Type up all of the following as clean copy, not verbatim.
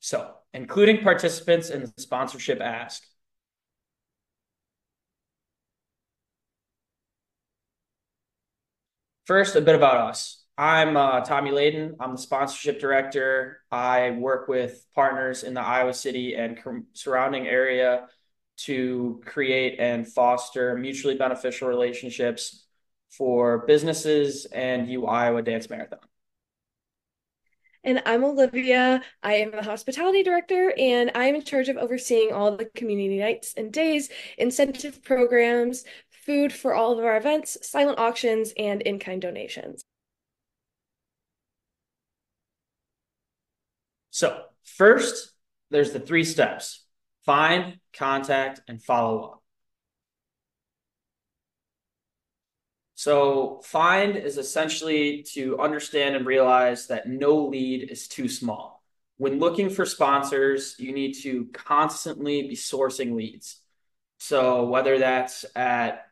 So, including participants in the sponsorship ask. First, a bit about us. I'm Tommy Layden. I'm the sponsorship director. I work with partners in the Iowa City and surrounding area to create and foster mutually beneficial relationships for businesses and U Iowa Dance Marathon. And I'm Olivia. I am the hospitality director, and I am in charge of overseeing all the community nights and days, incentive programs, food for all of our events, silent auctions, and in-kind donations. So, first, there's the three steps: find, contact, and follow up. So, find is essentially to understand and realize that no lead is too small. When looking for sponsors, you need to constantly be sourcing leads. So, whether that's at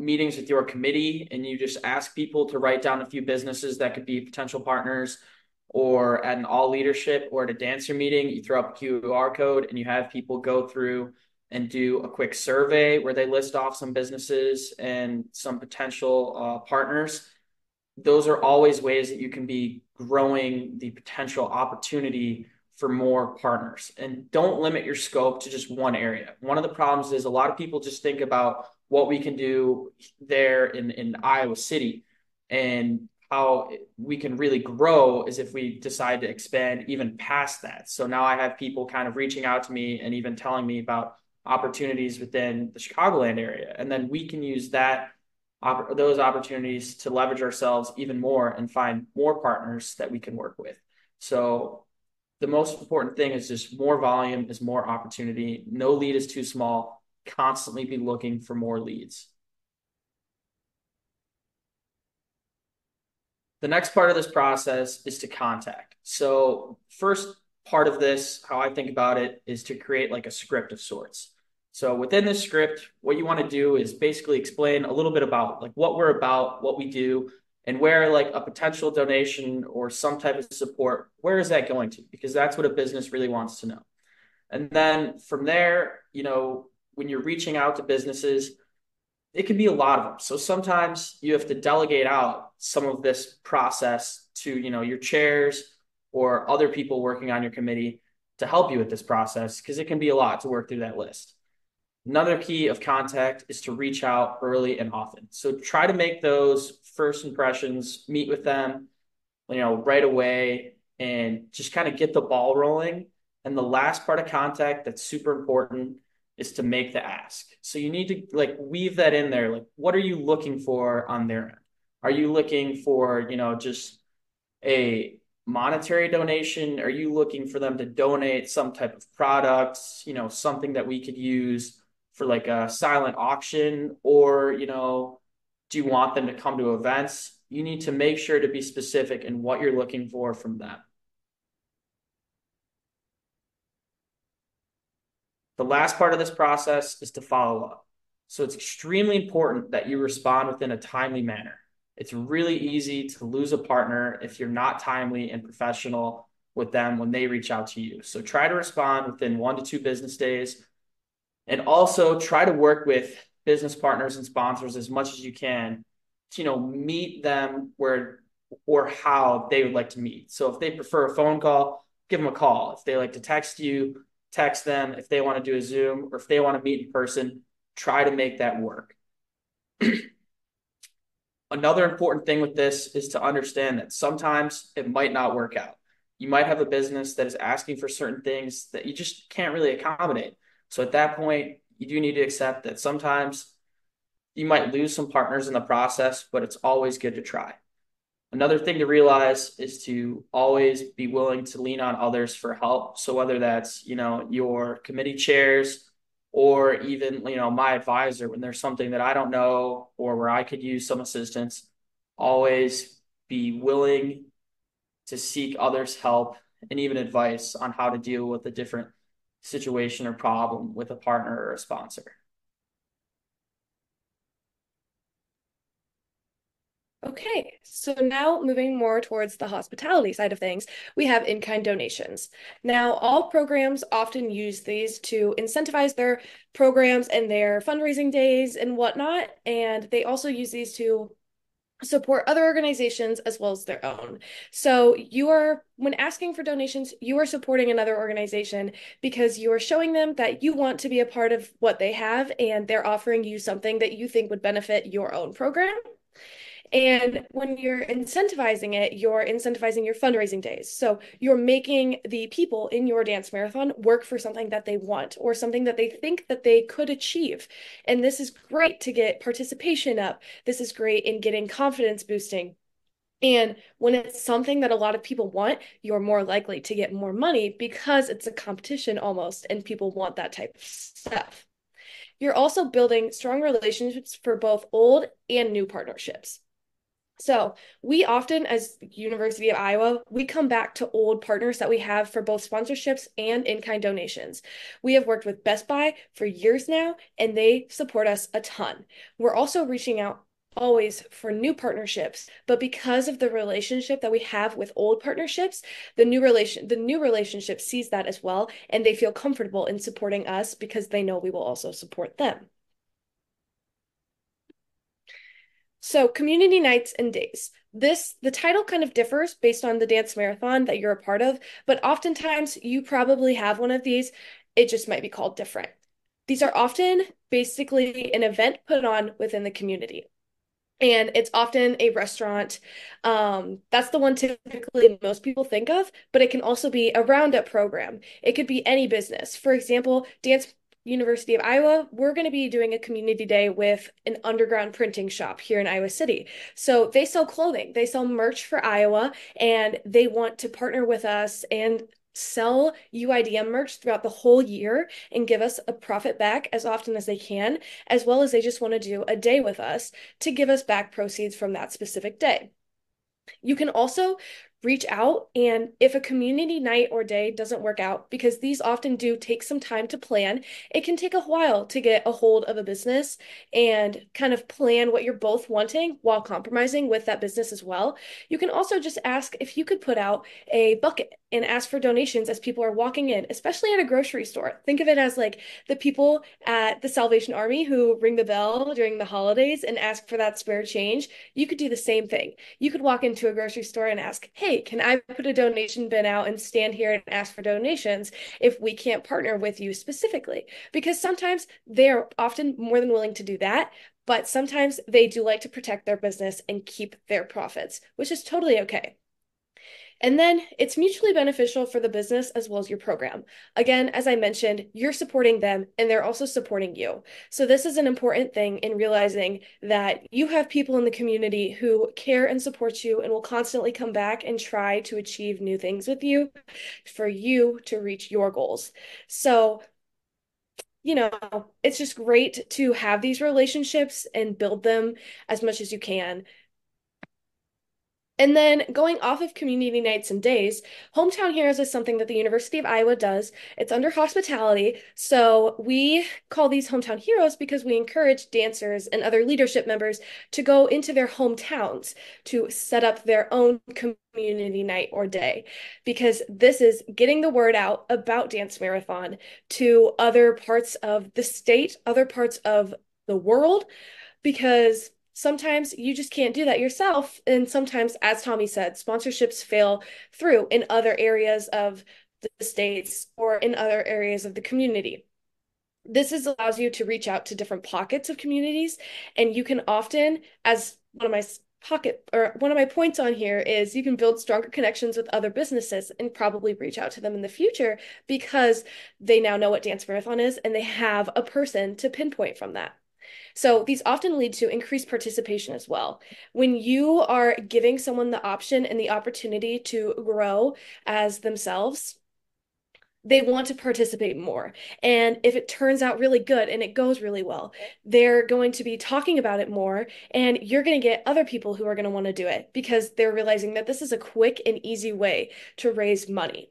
meetings with your committee and you just ask people to write down a few businesses that could be potential partners, or at an all leadership or at a dancer meeting, you throw up a QR code and you have people go through and do a quick survey where they list off some businesses and some potential partners. Those are always ways that you can be growing the potential opportunity for more partners. And don't limit your scope to just one area. One of the problems is a lot of people just think about what we can do there in Iowa City, and how we can really grow is if we decide to expand even past that. So now I have people kind of reaching out to me and even telling me about opportunities within the Chicagoland area. And then we can use those opportunities to leverage ourselves even more and find more partners that we can work with. So the most important thing is just more volume is more opportunity. No lead is too small. Constantly be looking for more leads. The next part of this process is to contact. So first part of this, how I think about it, is to create like a script of sorts. So within this script, what you want to do is basically explain a little bit about like what we're about, what we do, and where like a potential donation or some type of support, where is that going to? Because that's what a business really wants to know. And then from there, when you're reaching out to businesses, it can be a lot of them. So sometimes you have to delegate out some of this process to, your chairs or other people working on your committee to help you with this process, because it can be a lot to work through that list. Another key of contact is to reach out early and often. So try to make those first impressions, meet with them, right away, and just kind of get the ball rolling. And the last part of contact that's super important is to make the ask. So you need to like weave that in there. Like, what are you looking for on their end? Are you looking for, just a monetary donation? Are you looking for them to donate some type of products, something that we could use for like a silent auction? Or, do you want them to come to events? You need to make sure to be specific in what you're looking for from them. The last part of this process is to follow up. So it's extremely important that you respond within a timely manner. It's really easy to lose a partner if you're not timely and professional with them when they reach out to you. So try to respond within 1 to 2 business days, and also try to work with business partners and sponsors as much as you can to, meet them where or how they would like to meet. So if they prefer a phone call, give them a call. If they like to text you, text them. If they want to do a Zoom or if they want to meet in person, try to make that work. Another important thing with this is to understand that sometimes it might not work out. You might have a business that is asking for certain things that you just can't really accommodate. So at that point, you do need to accept that sometimes you might lose some partners in the process, but it's always good to try. Another thing to realize is to always be willing to lean on others for help. So whether that's, your committee chairs or even, my advisor, when there's something that I don't know or where I could use some assistance, always be willing to seek others' help and even advice on how to deal with a different situation or problem with a partner or a sponsor. Okay, so now moving more towards the hospitality side of things, we have in-kind donations. Now, all programs often use these to incentivize their programs and their fundraising days and whatnot, and they also use these to support other organizations as well as their own. So when asking for donations, you are supporting another organization because you are showing them that you want to be a part of what they have and they're offering you something that you think would benefit your own program. And when you're incentivizing it, you're incentivizing your fundraising days. So you're making the people in your dance marathon work for something that they want or something that they think that they could achieve. And this is great to get participation up. This is great in getting confidence boosting. And when it's something that a lot of people want, you're more likely to get more money because it's a competition almost, and people want that type of stuff. You're also building strong relationships for both old and new partnerships. So we often, as University of Iowa, we come back to old partners that we have for both sponsorships and in-kind donations. We have worked with Best Buy for years now, and they support us a ton. We're also reaching out always for new partnerships, but because of the relationship that we have with old partnerships, the new relationship sees that as well, and they feel comfortable in supporting us because they know we will also support them. So, community nights and days. The title kind of differs based on the dance marathon that you're a part of, but oftentimes you probably have one of these. It just might be called different. These are often basically an event put on within the community. And it's often a restaurant. That's the one typically most people think of, but it can also be a roundup program. It could be any business. For example, Dance University of Iowa, we're going to be doing a community day with an underground printing shop here in Iowa City. So they sell clothing, they sell merch for Iowa, and they want to partner with us and sell UIDM merch throughout the whole year and give us a profit back as often as they can, as well as they just want to do a day with us to give us back proceeds from that specific day. You can also reach out, and if a community night or day doesn't work out, because these often do take some time to plan, it can take a while to get a hold of a business and kind of plan what you're both wanting while compromising with that business as well. You can also just ask if you could put out a bucket and ask for donations as people are walking in, especially at a grocery store. Think of it as like the people at the Salvation Army who ring the bell during the holidays and ask for that spare change. You could do the same thing. You could walk into a grocery store and ask, hey, can I put a donation bin out and stand here and ask for donations if we can't partner with you specifically? Because sometimes they're often more than willing to do that, but sometimes they do like to protect their business and keep their profits, which is totally okay. And then it's mutually beneficial for the business as well as your program. Again, as I mentioned, you're supporting them and they're also supporting you. So this is an important thing in realizing that you have people in the community who care and support you and will constantly come back and try to achieve new things with you for you to reach your goals. So, it's just great to have these relationships and build them as much as you can. And then going off of community nights and days, Hometown Heroes is something that the University of Iowa does. It's under hospitality. So we call these Hometown Heroes because we encourage dancers and other leadership members to go into their hometowns to set up their own community night or day. Because this is getting the word out about Dance Marathon to other parts of the state, other parts of the world, because sometimes you just can't do that yourself. And sometimes, as Tommy said, sponsorships fail through in other areas of the states or in other areas of the community. This allows you to reach out to different pockets of communities, and you can often, as one of my points on here is you can build stronger connections with other businesses and probably reach out to them in the future because they now know what Dance Marathon is and they have a person to pinpoint from that. So these often lead to increased participation as well. When you are giving someone the option and the opportunity to grow as themselves, they want to participate more. And if it turns out really good and it goes really well, they're going to be talking about it more, and you're going to get other people who are going to want to do it because they're realizing that this is a quick and easy way to raise money.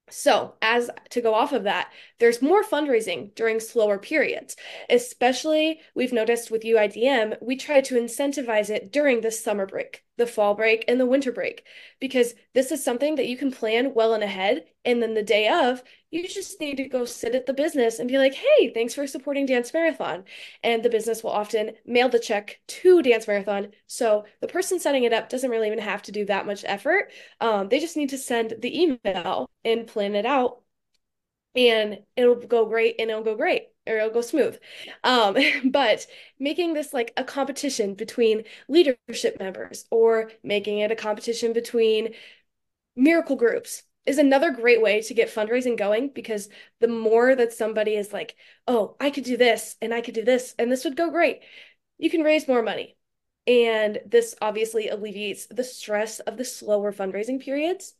So, as to go off of that, there's more fundraising during slower periods. Especially, we've noticed with UIDM, we try to incentivize it during the summer break, the fall break, and the winter break, because this is something that you can plan well in ahead. And then the day of, you just need to go sit at the business and be like, hey, thanks for supporting Dance Marathon. And the business will often mail the check to Dance Marathon. So the person setting it up doesn't really even have to do that much effort. They just need to send the email and plan it out, and it'll go great and it'll go great or it'll go smooth. Um, but making this like a competition between leadership members or making it a competition between miracle groups is another great way to get fundraising going because the more that somebody is like, oh, I could do this and I could do this and this would go great, you can raise more money. And this obviously alleviates the stress of the slower fundraising periods.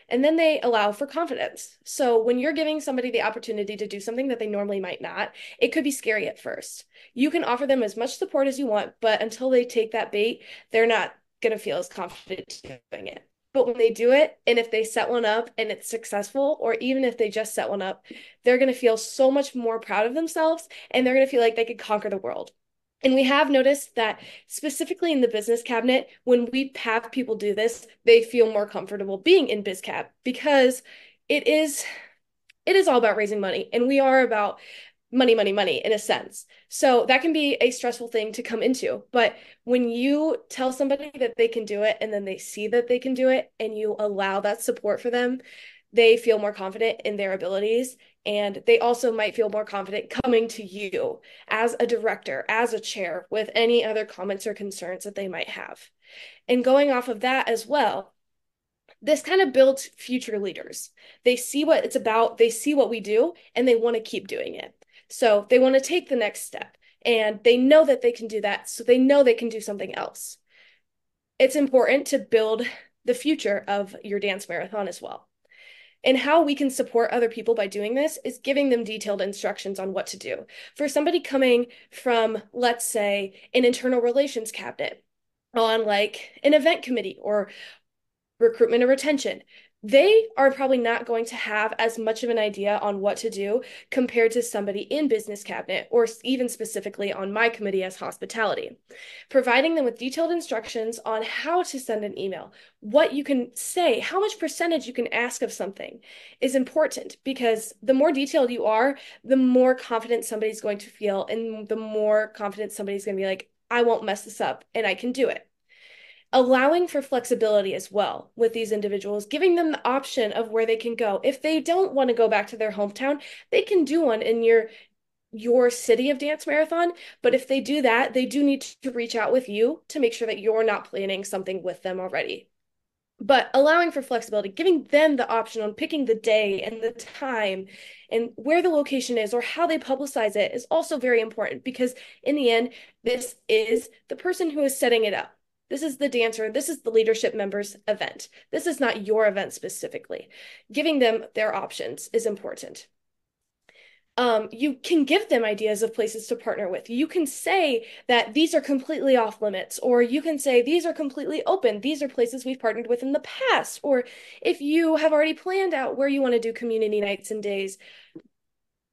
And then they allow for confidence. So when you're giving somebody the opportunity to do something that they normally might not, it could be scary at first. You can offer them as much support as you want, but until they take that bait, they're not going to feel as confident doing it. But when they do it, and if they set one up and it's successful, or even if they just set one up, they're going to feel so much more proud of themselves and they're going to feel like they could conquer the world. And we have noticed that specifically in the business cabinet, when we have people do this, they feel more comfortable being in BizCab because it is it is all about raising money and we are about money, money, money in a sense. So that can be a stressful thing to come into. But when you tell somebody that they can do it and then they see that they can do it and you allow that support for them, they feel more confident in their abilities. And they also might feel more confident coming to you as a director, as a chair, with any other comments or concerns that they might have. And going off of that as well, this kind of builds future leaders. They see what it's about, they see what we do, and they want to keep doing it. So they want to take the next step, and they know that they can do that, so they know they can do something else. It's important to build the future of your dance marathon as well. And how we can support other people by doing this is giving them detailed instructions on what to do. For somebody coming from, let's say, an internal relations cabinet on like an event committee or recruitment and retention, they are probably not going to have as much of an idea on what to do compared to somebody in business cabinet or even specifically on my committee as hospitality. Providing them with detailed instructions on how to send an email, what you can say, how much percentage you can ask of something is important because the more detailed you are, the more confident somebody's going to feel and the more confident somebody's going to be like, I won't mess this up and I can do it. Allowing for flexibility as well with these individuals, giving them the option of where they can go. If they don't want to go back to their hometown, they can do one in your city of dance marathon. But if they do that, they do need to reach out with you to make sure that you're not planning something with them already. But allowing for flexibility, giving them the option on picking the day and the time and where the location is or how they publicize it is also very important because in the end, this is the person who is setting it up. This is the dancer. This is the leadership member's event. This is not your event specifically. Giving them their options is important. You can give them ideas of places to partner with. You can say that these are completely off limits, or you can say these are completely open. These are places we've partnered with in the past. Or if you have already planned out where you want to do community nights and days,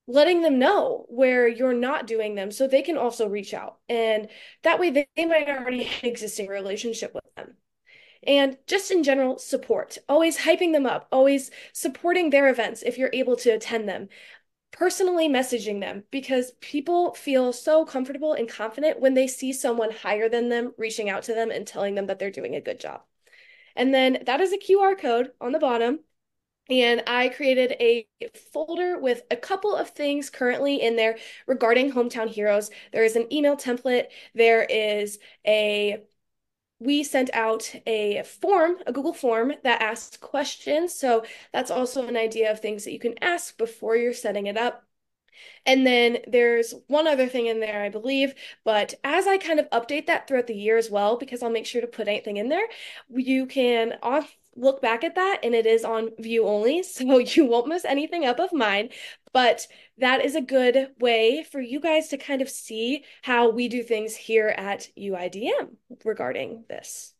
letting them know where you're not doing them so they can also reach out. And that way they might already have an existing relationship with them. And just in general, support, always hyping them up, always supporting their events if you're able to attend them, personally messaging them because people feel so comfortable and confident when they see someone higher than them reaching out to them and telling them that they're doing a good job. And then that is a QR code on the bottom. And I created a folder with a couple of things currently in there regarding Hometown Heroes. There is an email template. We sent out a form, a Google form that asks questions. So that's also an idea of things that you can ask before you're setting it up. And then there's one other thing in there, I believe. But as I kind of update that throughout the year as well, because I'll make sure to put anything in there, you can look back at that and it is on view only. So you won't miss anything up of mine. But that is a good way for you guys to kind of see how we do things here at UIDM regarding this.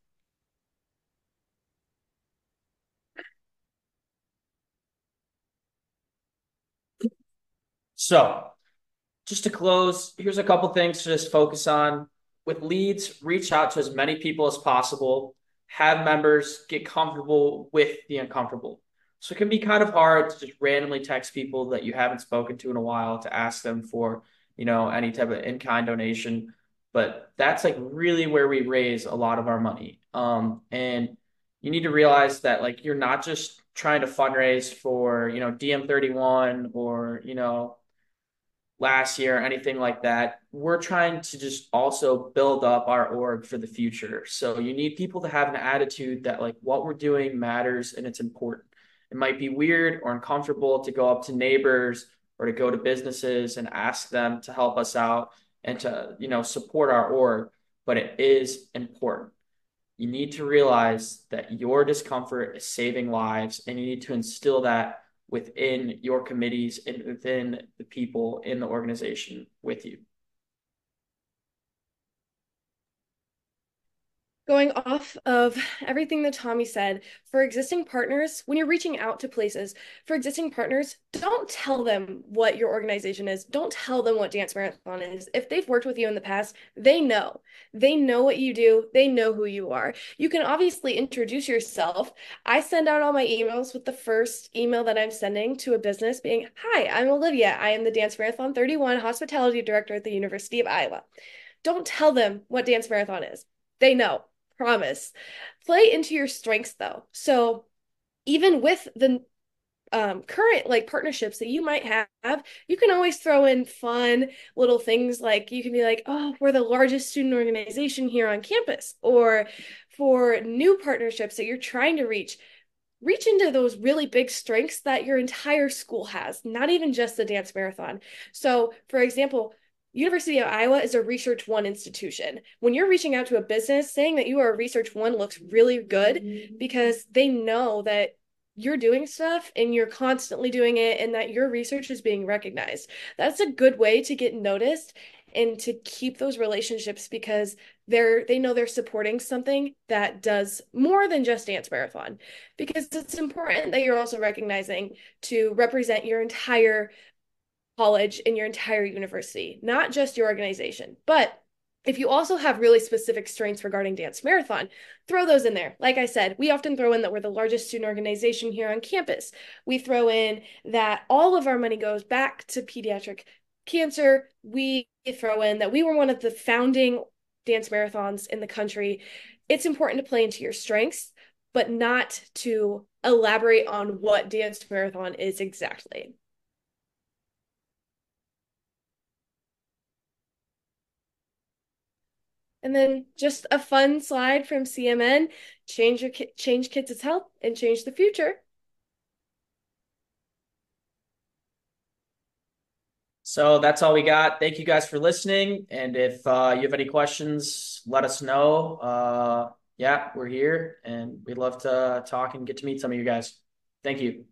So, just to close, here's a couple things to just focus on. With leads, reach out to as many people as possible. Have members get comfortable with the uncomfortable. So it can be kind of hard to just randomly text people that you haven't spoken to in a while to ask them for, any type of in-kind donation. But that's like really where we raise a lot of our money. And you need to realize that like you're not just trying to fundraise for, DM31 or, last year, anything like that. We're trying to just also build up our org for the future. So you need people to have an attitude that like what we're doing matters and it's important. It might be weird or uncomfortable to go up to neighbors or to go to businesses and ask them to help us out and to, support our org, but it is important. You need to realize that your discomfort is saving lives, and you need to instill that within your committees and within the people in the organization with you. Going off of everything that Tommy said, for existing partners, when you're reaching out to places, for existing partners, don't tell them what your organization is. Don't tell them what Dance Marathon is. If they've worked with you in the past, they know. They know what you do, they know who you are. You can obviously introduce yourself. I send out all my emails with the first email that I'm sending to a business being, "Hi, I'm Olivia. I am the Dance Marathon 31 Hospitality Director at the University of Iowa." Don't tell them what Dance Marathon is. They know. Promise. Play into your strengths though. So even with the current like partnerships that you might have, you can always throw in fun little things like you can be like, "Oh, we're the largest student organization here on campus," or for new partnerships that you're trying to reach into those really big strengths that your entire school has, not even just the dance marathon. So, for example, University of Iowa is a Research One institution. When you're reaching out to a business, saying that you are a Research One looks really good because they know that you're doing stuff and you're constantly doing it and that your research is being recognized. That's a good way to get noticed and to keep those relationships because they know they're supporting something that does more than just dance marathon, because it's important that you're also recognizing to represent your entire college and your entire university, not just your organization. But if you also have really specific strengths regarding dance marathon, throw those in there. Like I said, we often throw in that we're the largest student organization here on campus. We throw in that all of our money goes back to pediatric cancer. We throw in that we were one of the founding dance marathons in the country. It's important to play into your strengths, but not to elaborate on what dance marathon is exactly. And then just a fun slide from CMN, change kids' health and change the future. So that's all we got. Thank you guys for listening. And if you have any questions, let us know. Yeah, we're here and we'd love to talk and get to meet some of you guys. Thank you.